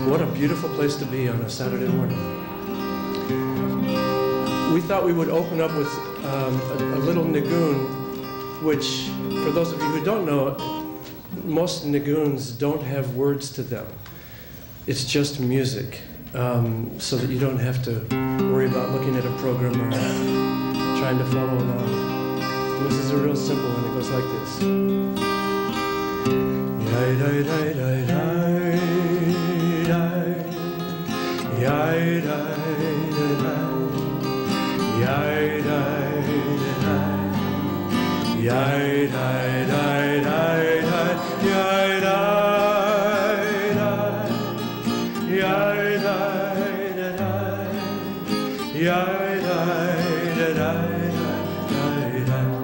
What a beautiful place to be on a Saturday morning. We thought we would open up with a little nigun, which, for those of you who don't know, most niguns don't have words to them. It's just music, so that you don't have to worry about looking at a program or trying to follow along. And this is a real simple one. It goes like this.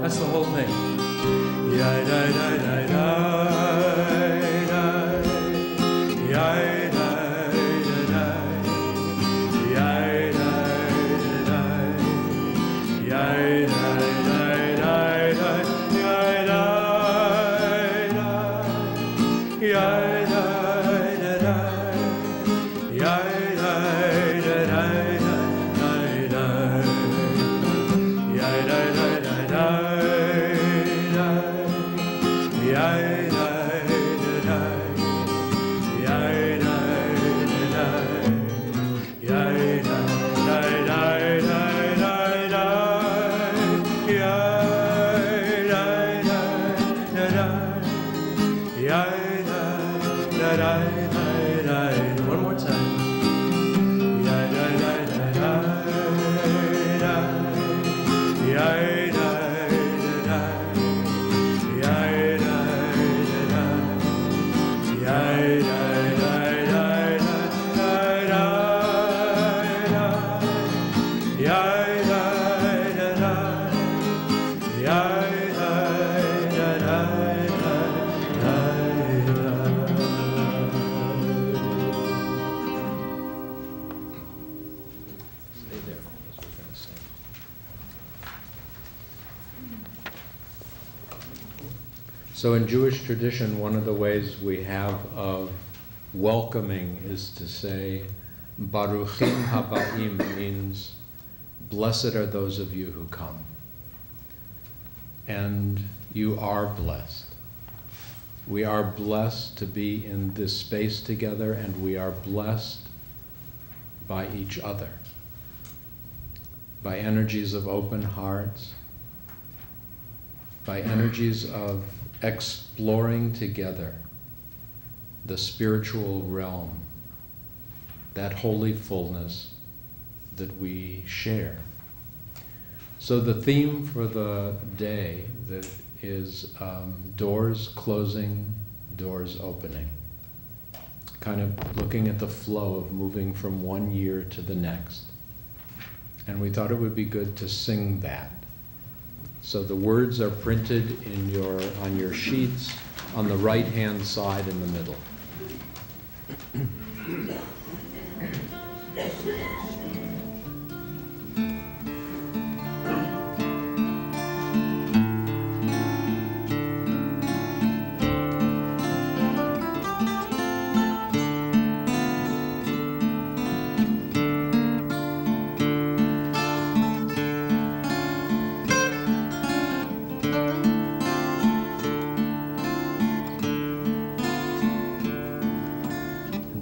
That's the whole thing. One more time. So in Jewish tradition, one of the ways we have of welcoming is to say, Baruchim Haba'im means, blessed are those of you who come. And you are blessed. We are blessed to be in this space together, and we are blessed by each other, by energies of open hearts, by energies of exploring together the spiritual realm, that holy fullness that we share. So the theme for the day that is doors closing, doors opening. Kind of looking at the flow of moving from one year to the next. And we thought it would be good to sing that. So the words are printed on your sheets on the right-hand side in the middle.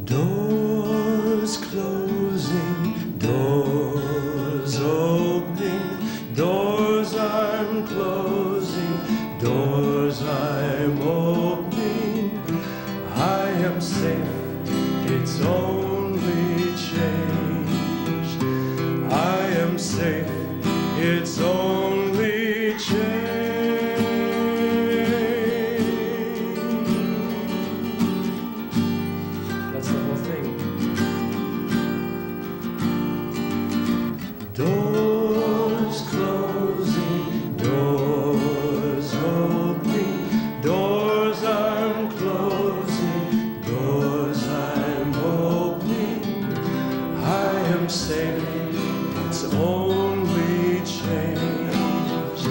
Doors closing, doors opening, doors I'm closing, doors I'm opening. I am safe, it's only change. I am safe, it's only change. Doors closing, doors opening, doors I'm closing, doors I'm opening. I am safe, it's only change.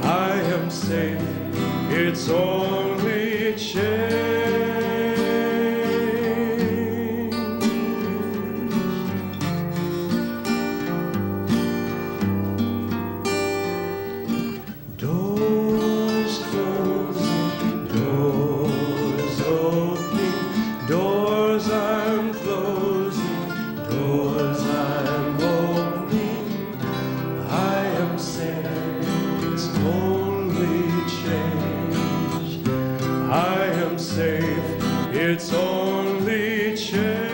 I am safe, it's only change. its only change.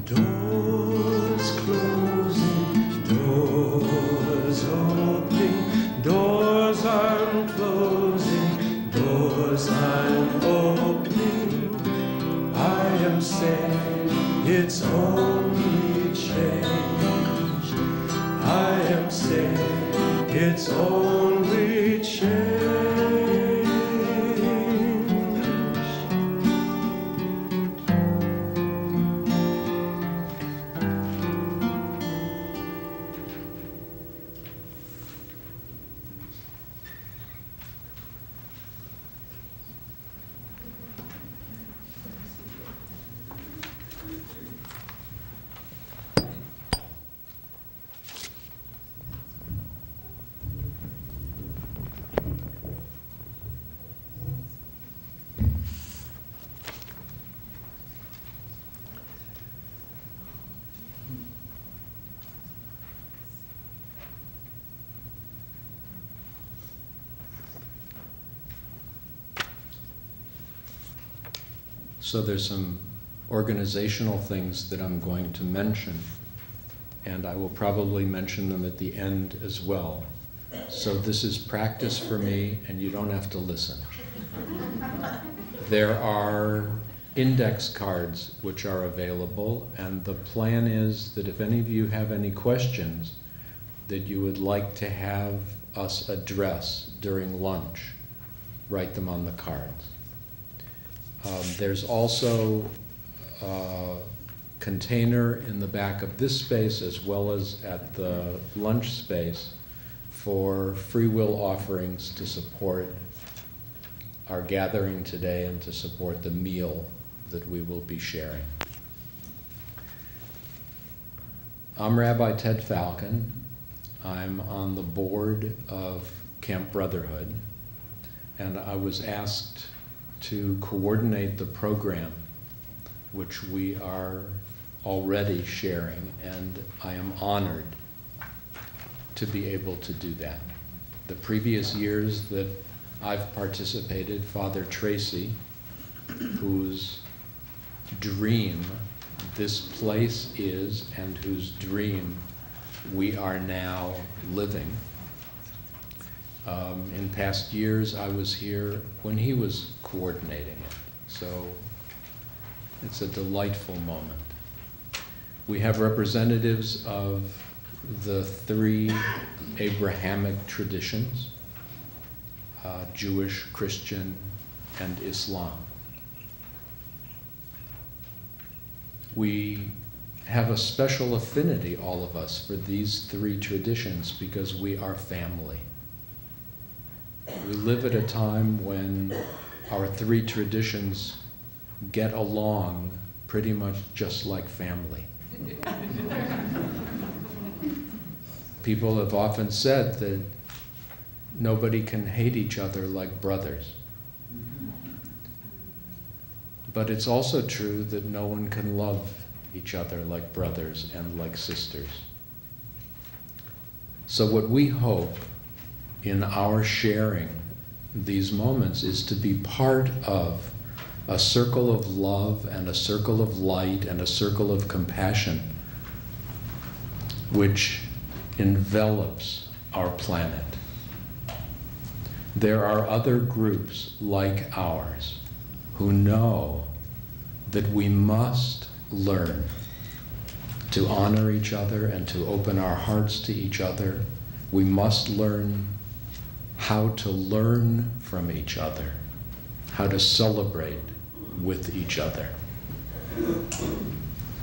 Doors closing, doors opening, doors unclosing, doors unopening. I am safe, it's only change. I am safe, it's only change. So there's some organizational things that I'm going to mention, and I will probably mention them at the end as well. So this is practice for me, and you don't have to listen. There are index cards which are available, and the plan is that if any of you have any questions that you would like to have us address during lunch, write them on the cards. There's also a container in the back of this space as well as at the lunch space for free will offerings to support our gathering today and to support the meal that we will be sharing. I'm Rabbi Ted Falcon. I'm on the board of Camp Brotherhood, and I was asked to coordinate the program which we are already sharing, and I am honored to be able to do that. The previous years that I've participated, Father Tracy, whose dream this place is and whose dream we are now living. In past years, I was here when he was coordinating it, so it's a delightful moment. We have representatives of the three Abrahamic traditions, Jewish, Christian, and Islam. We have a special affinity, all of us, for these three traditions because we are family. We live at a time when our three traditions get along pretty much just like family. People have often said that nobody can hate each other like brothers. But it's also true that no one can love each other like brothers and like sisters. So what we hope in our sharing these moments is to be part of a circle of love and a circle of light and a circle of compassion which envelops our planet. There are other groups like ours who know that we must learn to honor each other and to open our hearts to each other. We must learn how to learn from each other, how to celebrate with each other.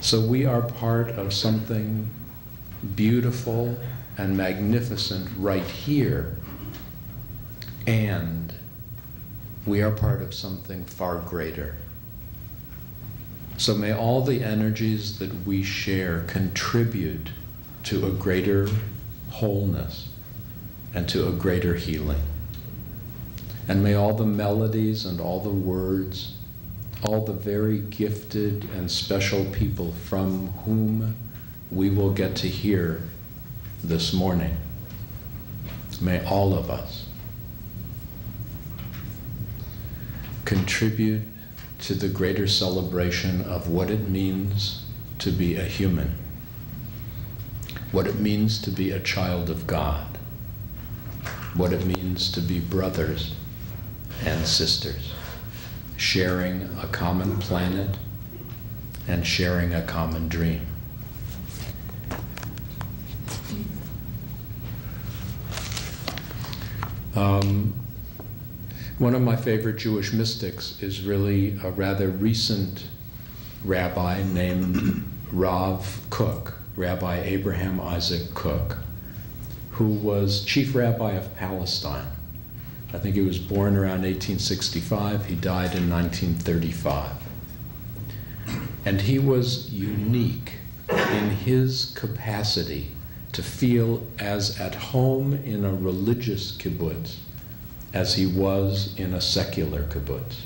So we are part of something beautiful and magnificent right here, and we are part of something far greater. So may all the energies that we share contribute to a greater wholeness and to a greater healing. And may all the melodies and all the words, all the very gifted and special people from whom we will get to hear this morning. May all of us contribute to the greater celebration of what it means to be a human, what it means to be a child of God, what it means to be brothers and sisters, sharing a common planet and sharing a common dream. One of my favorite Jewish mystics is really a rather recent rabbi named Rav Kook, Rabbi Abraham Isaac Kook, who was chief rabbi of Palestine. I think he was born around 1865. He died in 1935. And he was unique in his capacity to feel as at home in a religious kibbutz as he was in a secular kibbutz.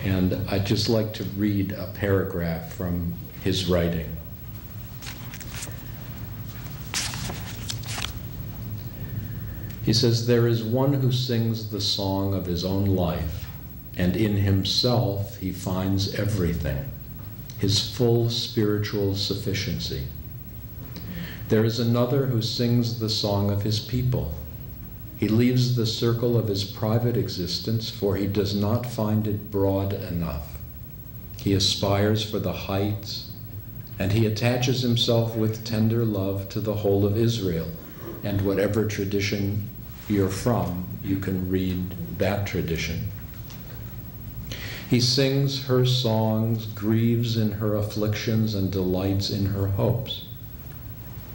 And I'd just like to read a paragraph from his writing. He says, "There is one who sings the song of his own life, and in himself he finds everything, his full spiritual sufficiency. There is another who sings the song of his people. He leaves the circle of his private existence, for he does not find it broad enough. He aspires for the heights, and he attaches himself with tender love to the whole of Israel." And whatever tradition you're from, you can read that tradition. He sings her songs, grieves in her afflictions, and delights in her hopes.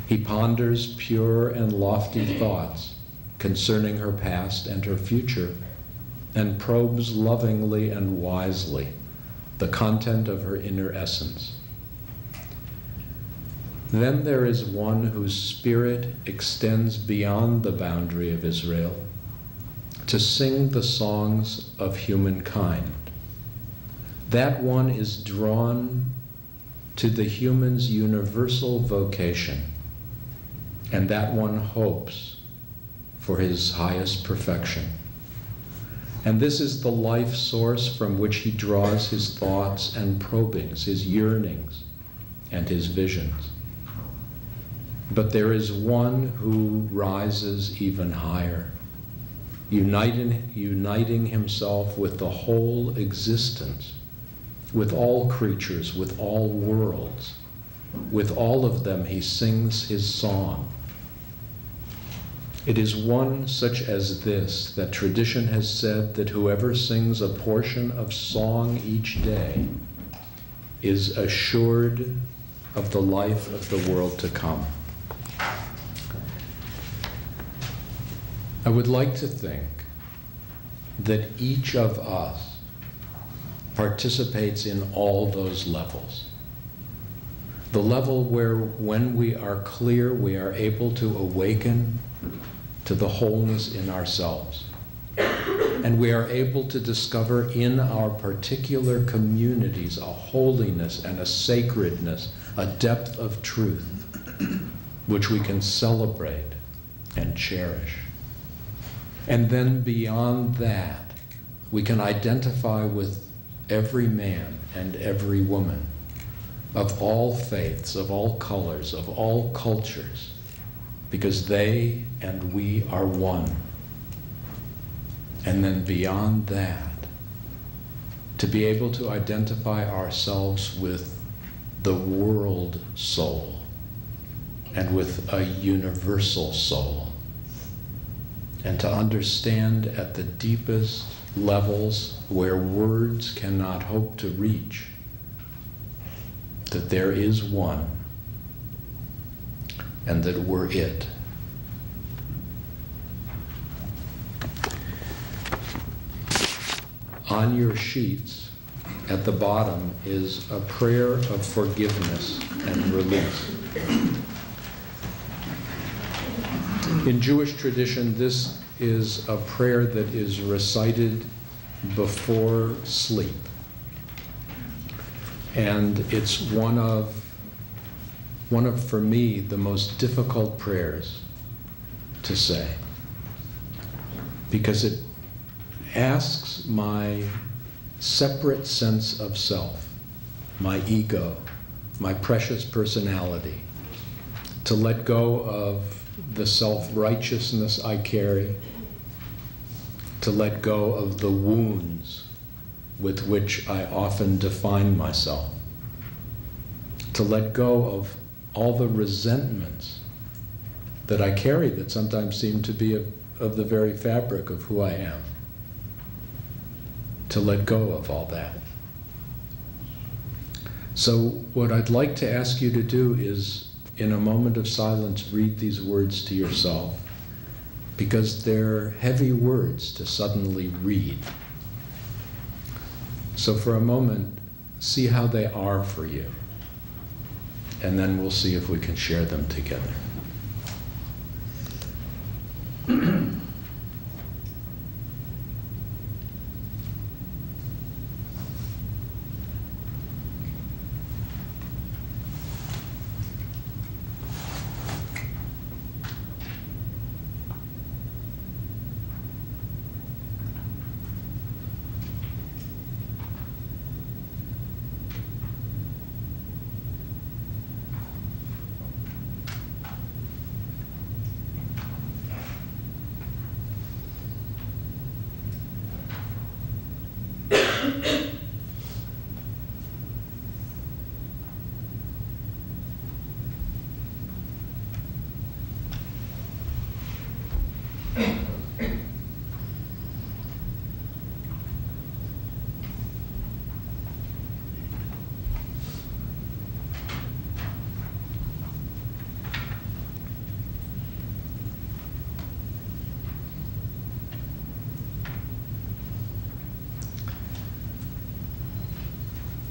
He ponders pure and lofty thoughts concerning her past and her future, and probes lovingly and wisely the content of her inner essence. Then there is one whose spirit extends beyond the boundary of Israel to sing the songs of humankind. That one is drawn to the human's universal vocation, and that one hopes for his highest perfection. And this is the life source from which he draws his thoughts and probings, his yearnings, and his visions. But there is one who rises even higher, uniting himself with the whole existence, with all creatures, with all worlds. With all of them he sings his song. It is one such as this that tradition has said that whoever sings a portion of song each day is assured of the life of the world to come. I would like to think that each of us participates in all those levels. The level where, when we are clear, we are able to awaken to the wholeness in ourselves. And we are able to discover in our particular communities a holiness and a sacredness, a depth of truth, which we can celebrate and cherish. And then beyond that, we can identify with every man and every woman of all faiths, of all colors, of all cultures, because they and we are one. And then beyond that, to be able to identify ourselves with the world soul and with a universal soul, and to understand at the deepest levels where words cannot hope to reach that there is one and that we're it. On your sheets at the bottom is a prayer of forgiveness and release. In Jewish tradition, this is a prayer that is recited before sleep. And it's one one of, for me, the most difficult prayers to say, because it asks my separate sense of self, my ego, my precious personality, to let go of the self-righteousness I carry, to let go of the wounds with which I often define myself, to let go of all the resentments that I carry that sometimes seem to be of the very fabric of who I am, to let go of all that. So what I'd like to ask you to do is, in a moment of silence, read these words to yourself, because they're heavy words to suddenly read. So for a moment, see how they are for you, and then we'll see if we can share them together.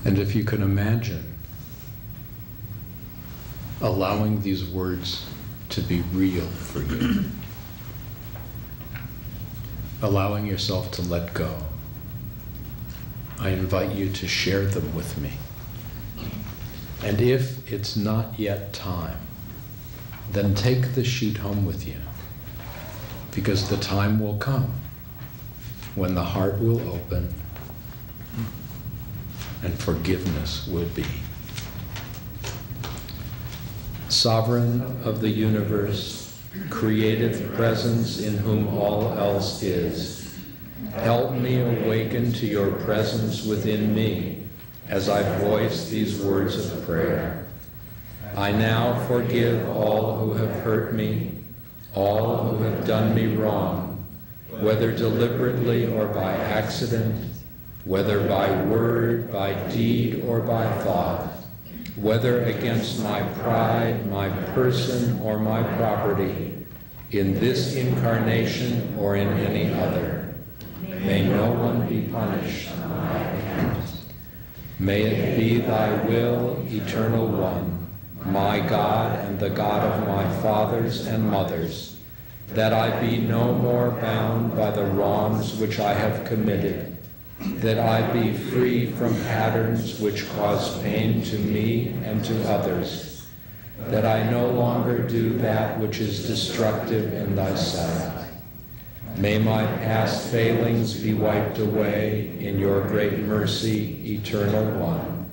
And if you can imagine allowing these words to be real for you, allowing yourself to let go, I invite you to share them with me. And if it's not yet time, then take the sheet home with you, because the time will come when the heart will open and forgiveness will be. Sovereign of the universe, creative presence in whom all else is, help me awaken to your presence within me as I voice these words of prayer. I now forgive all who have hurt me, all who have done me wrong, whether deliberately or by accident, whether by word, by deed, or by thought, whether against my pride, my person, or my property, in this incarnation or in any other. May no one be punished on my account. May it be thy will, eternal one, my God and the God of my fathers and mothers, that I be no more bound by the wrongs which I have committed, that I be free from patterns which cause pain to me and to others, that I no longer do that which is destructive in thy sight. May my past failings be wiped away in your great mercy, eternal one,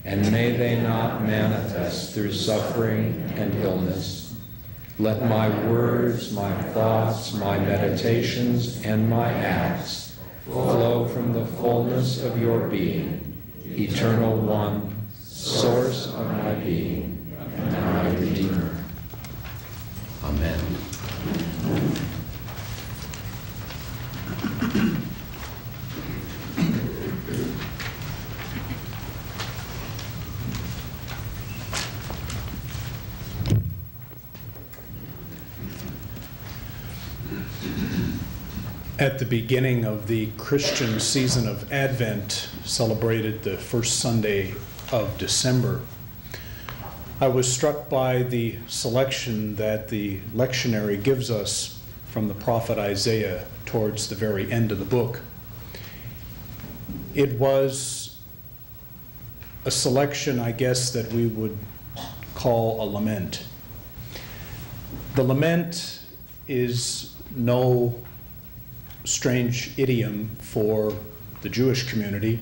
and may they not manifest through suffering and illness. Let my words, my thoughts, my meditations, and my acts flow from the fullness of your being, eternal one, source of my being, and my Redeemer. Amen. At the beginning of the Christian season of Advent, celebrated the first Sunday of December, I was struck by the selection that the lectionary gives us from the prophet Isaiah towards the very end of the book. It was a selection, I guess, that we would call a lament. The lament is no strange idiom for the Jewish community.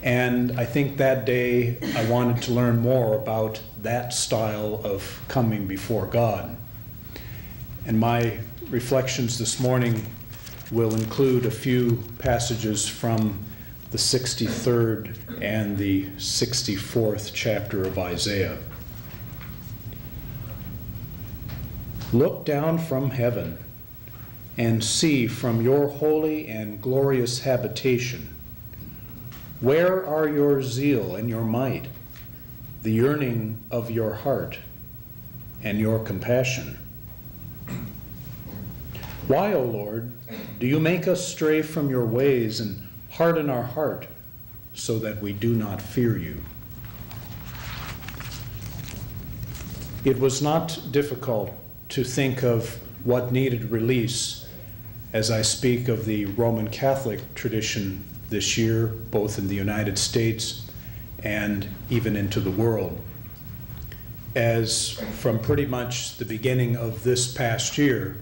And I think that day I wanted to learn more about that style of coming before God. And my reflections this morning will include a few passages from the 63rd and the 64th chapter of Isaiah. Look down from heaven and see from your holy and glorious habitation. Where are your zeal and your might, the yearning of your heart and your compassion? Why, O Lord, do you make us stray from your ways and harden our heart so that we do not fear you? It was not difficult to think of what needed release as I speak of the Roman Catholic tradition this year, both in the United States and even into the world. As from pretty much the beginning of this past year,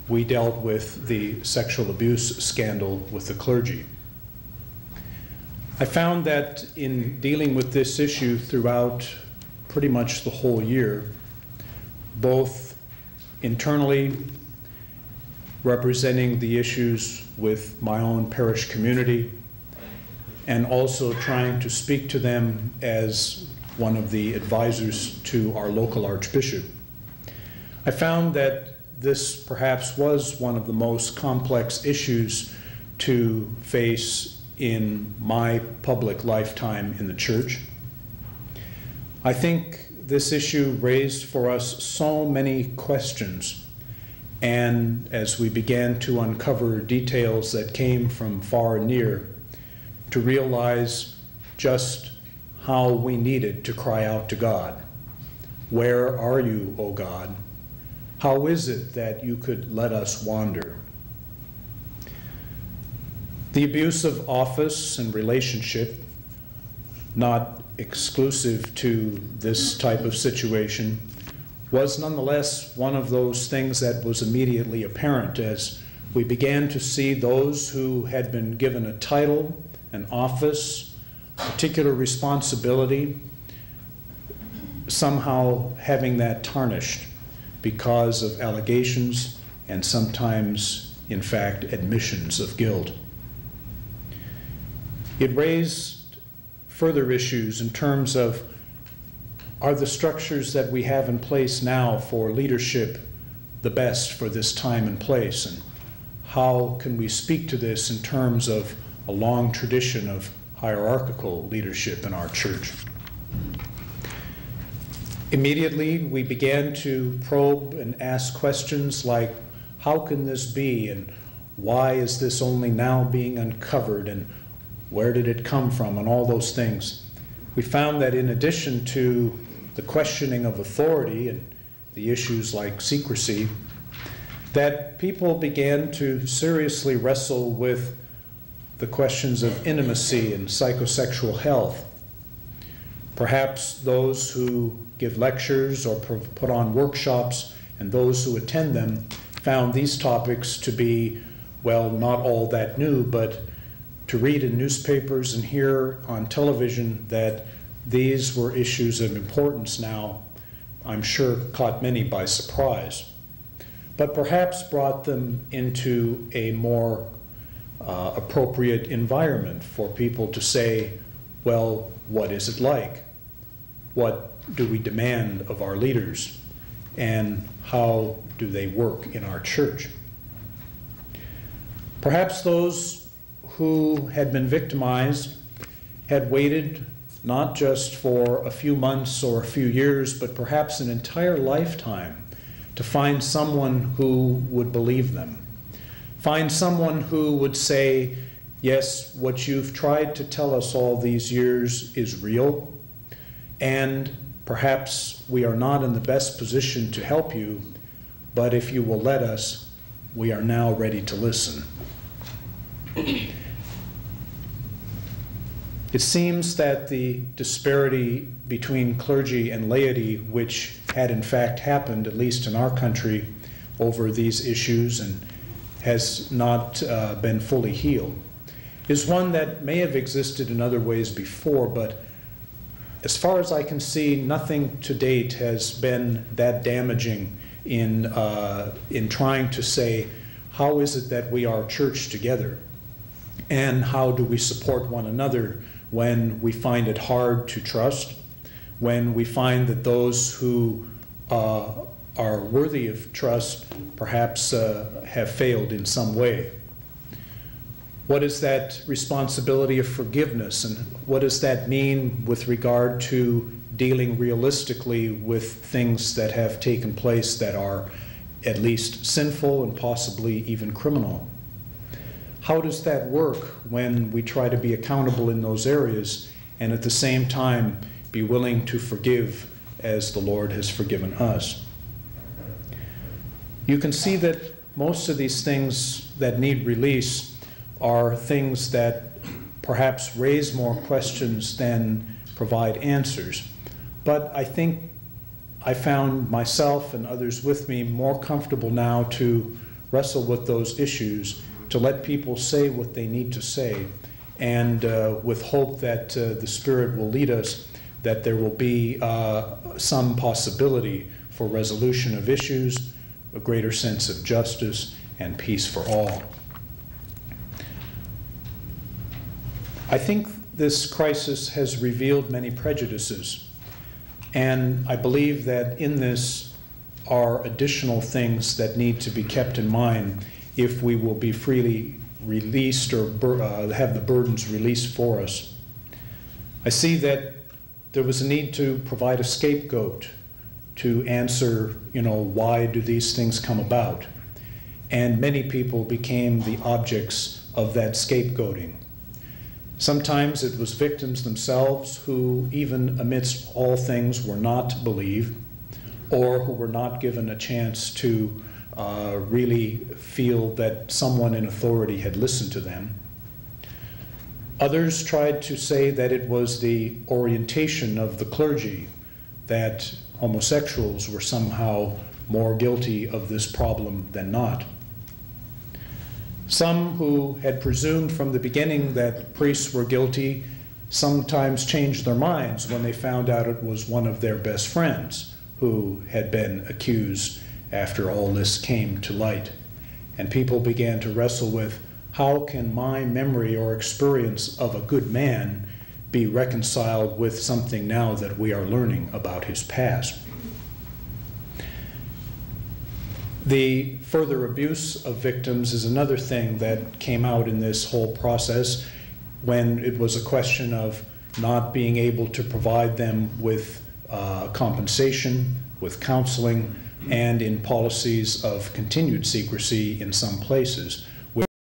we dealt with the sexual abuse scandal with the clergy. I found that in dealing with this issue throughout pretty much the whole year, both internally representing the issues with my own parish community, and also trying to speak to them as one of the advisors to our local archbishop. I found that this perhaps was one of the most complex issues to face in my public lifetime in the church. I think this issue raised for us so many questions. And as we began to uncover details that came from far and near, to realize just how we needed to cry out to God. Where are you, O God? How is it that you could let us wander? The abuse of office and relationship, not exclusive to this type of situation, was nonetheless one of those things that was immediately apparent as we began to see those who had been given a title, an office, particular responsibility, somehow having that tarnished because of allegations and sometimes, in fact, admissions of guilt. It raised further issues in terms of, are the structures that we have in place now for leadership the best for this time and place? And how can we speak to this in terms of a long tradition of hierarchical leadership in our church? Immediately, we began to probe and ask questions like, how can this be? And why is this only now being uncovered? And where did it come from? And all those things. We found that in addition to the questioning of authority and the issues like secrecy, that people began to seriously wrestle with the questions of intimacy and psychosexual health. Perhaps those who give lectures or put on workshops and those who attend them found these topics to be, well, not all that new, but to read in newspapers and hear on television that these were issues of importance now, I'm sure caught many by surprise, but perhaps brought them into a more appropriate environment for people to say, well, what is it like? What do we demand of our leaders? And how do they work in our church? Perhaps those who had been victimized had waited not just for a few months or a few years, but perhaps an entire lifetime to find someone who would believe them. Find someone who would say, yes, what you've tried to tell us all these years is real, and perhaps we are not in the best position to help you, but if you will let us, we are now ready to listen. It seems that the disparity between clergy and laity, which had in fact happened, at least in our country, over these issues and has not been fully healed, is one that may have existed in other ways before, but as far as I can see, nothing to date has been that damaging in trying to say, how is it that we are church together? And how do we support one another when we find it hard to trust, when we find that those who are worthy of trust perhaps have failed in some way? What is that responsibility of forgiveness, and what does that mean with regard to dealing realistically with things that have taken place that are at least sinful and possibly even criminal? How does that work when we try to be accountable in those areas and at the same time be willing to forgive as the Lord has forgiven us? You can see that most of these things that need release are things that perhaps raise more questions than provide answers. But I think I found myself and others with me more comfortable now to wrestle with those issues, to let people say what they need to say, and with hope that the Spirit will lead us, that there will be some possibility for resolution of issues, a greater sense of justice, and peace for all. I think this crisis has revealed many prejudices, and I believe that in this are additional things that need to be kept in mind if we will be freely released or have the burdens released for us. I see that there was a need to provide a scapegoat to answer, why do these things come about? And many people became the objects of that scapegoating. Sometimes it was victims themselves who, even amidst all things, were not believed, or who were not given a chance to really feel that someone in authority had listened to them. Others tried to say that it was the orientation of the clergy, that homosexuals were somehow more guilty of this problem than not. Some who had presumed from the beginning that priests were guilty sometimes changed their minds when they found out it was one of their best friends who had been accused after all this came to light. And people began to wrestle with, how can my memory or experience of a good man be reconciled with something now that we are learning about his past? The further abuse of victims is another thing that came out in this whole process, when it was a question of not being able to provide them with compensation, with counseling, and in policies of continued secrecy in some places.